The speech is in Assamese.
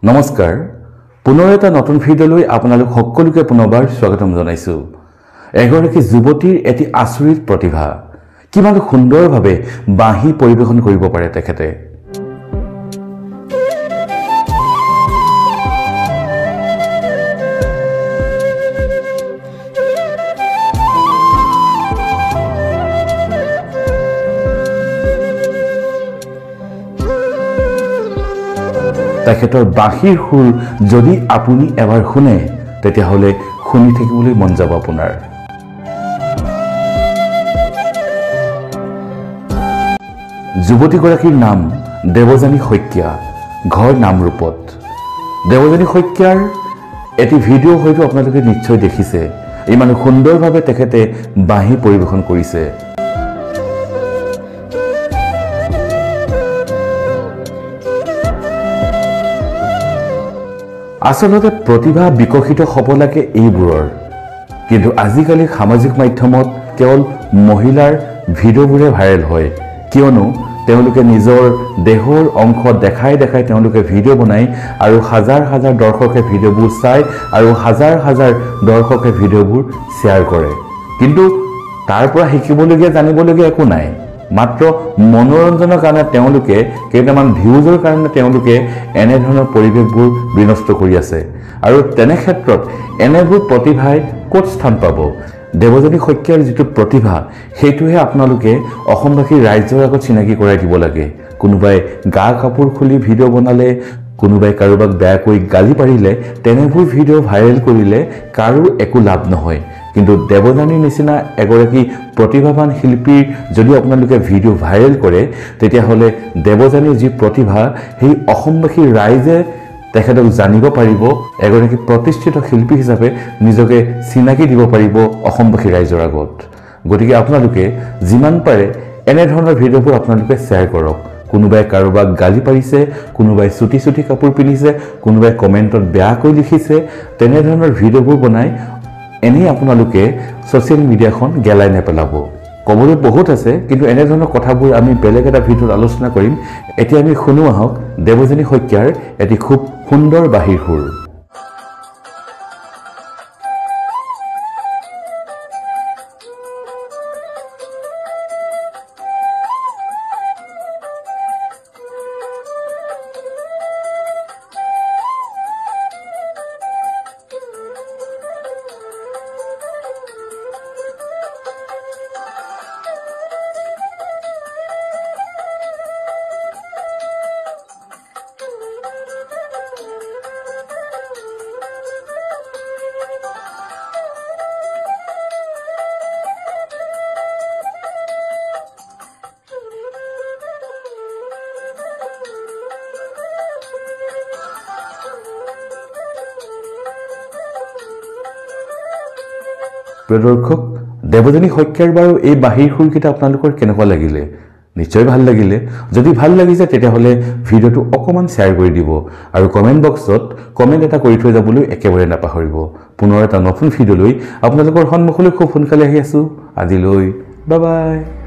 নমস্কাৰ পুনৰ এটা নতুন ভিডিঅ'লৈ আপোনালোক সকলোকে পুনৰবাৰ স্বাগতম জনাইছো এগৰাকী যুৱতীৰ এটি আচৰিত প্ৰতিভা কিমান সুন্দৰভাৱে বাঁহী পৰিৱেশন কৰিব পাৰে তেখেতে তেখেতৰ বাঁহীৰ সুৰ যদি আপুনি এবাৰ শুনে তেতিয়াহলে শুনি থাকিবলৈ মন যাব আপোনাৰ যুৱতীগৰাকীৰ নাম দেৱযানী শইকীয়া ঘৰ নামৰূপত দেৱযানী শইকীয়াৰ এটি ভিডিঅ' হয়তো আপোনালোকে নিশ্চয় দেখিছে ইমান সুন্দৰভাৱে তেখেতে বাঁহী পৰিৱেশন কৰিছে আসলতে প্ৰতিভা বিকশিত হ'ব লাগে এইবোৰৰ কিন্তু আজিকালি সামাজিক মাধ্যমত কেৱল মহিলাৰ ভিডিঅ'বোৰে ভাইৰেল হয় কিয়নো তেওঁলোকে নিজৰ দেহৰ অংশ দেখাই তেওঁলোকে ভিডিঅ' বনাই আৰু হাজাৰ হাজাৰ দৰ্শকে ভিডিঅ'বোৰ চাই আৰু হাজাৰ হাজাৰ দৰ্শকে ভিডিঅ'বোৰ শ্বেয়াৰ কৰে কিন্তু তাৰ পৰা শিকিবলগীয়া জানিবলগীয়া একো নাই মাত্ৰ মনোৰঞ্জনৰ কাৰণে তেওঁলোকে কেইটামান ভিউজৰ কাৰণে তেওঁলোকে এনে ধৰণৰ পৰিৱেশবোৰ বিনষ্ট কৰি আছে আৰু তেনে ক্ষেত্ৰত এনেবোৰ প্ৰতিভাই ক'ত স্থান পাব দেৱযানী শইকীয়াৰ যিটো প্ৰতিভা সেইটোহে আপোনালোকে অসমবাসী ৰাইজৰ আগত চিনাকি কৰাই দিব লাগে কোনোবাই গা কাপোৰ খুলি ভিডিঅ' বনালে কোনোবাই কাৰোবাক বেয়াকৈ গালি পাৰিলে তেনেবোৰ ভিডিঅ' ভাইৰেল কৰিলে কাৰো একো লাভ নহয় কিন্তু দেৱযানীৰ নিচিনা এগৰাকী প্ৰতিভাৱান শিল্পীৰ যদি আপোনালোকে ভিডিঅ' ভাইৰেল কৰে তেতিয়াহলে দেৱযানীৰ যি প্ৰতিভা সেই অসমবাসী ৰাইজে তেখেতক জানিব পাৰিব এগৰাকী প্ৰতিষ্ঠিত শিল্পী হিচাপে নিজকে চিনাকি দিব পাৰিব অসমবাসী ৰাইজৰ আগত গতিকে আপোনালোকে যিমান পাৰে এনে ধৰণৰ ভিডিঅ'বোৰ আপোনালোকে শ্বেয়াৰ কৰক কোনোবাই কাৰোবাক গালি পাৰিছে কোনোবাই চুটি কাপোৰ পিন্ধিছে কোনোবাই কমেণ্টত বেয়াকৈ লিখিছে তেনে ধৰণৰ ভিডিঅ'বোৰ বনাই এনেই আপোনালোকে সোশ্যাল মিডিয়াখন গেলাই নেপেলাব কবলৈ বহুত আছে কিন্তু এনে ধৰণৰ কথাবোৰ আমি বেলেগ এটা ভিডিঅ'ত আলোচনা কৰিম এতিয়া আমি শুনো আহক দেৱযানী শইকীয়াৰ এটি খুব সুন্দৰ বাঁহীৰ সুৰ প্ৰিয় দৰ্শক দেৱযানী শইকীয়াৰ বাৰু এই বাঁহীৰ সুৰকেইটা আপোনালোকৰ কেনেকুৱা লাগিলে নিশ্চয় ভাল লাগিলে যদি ভাল লাগিছে তেতিয়াহলে ভিডিঅ'টো অকমান শ্বেয়াৰ কৰি দিব আৰু কমেন্ট বক্সত কমেন্ট এটা কৰি থৈ যাবলৈ একেবাৰে নাপাহৰিব পুনৰ এটা নতুন ভিডিঅ'লৈ আপোনালোকৰ সন্মুখলৈ খুব সোনকালে আহি আছো আজিলৈ বাই বাই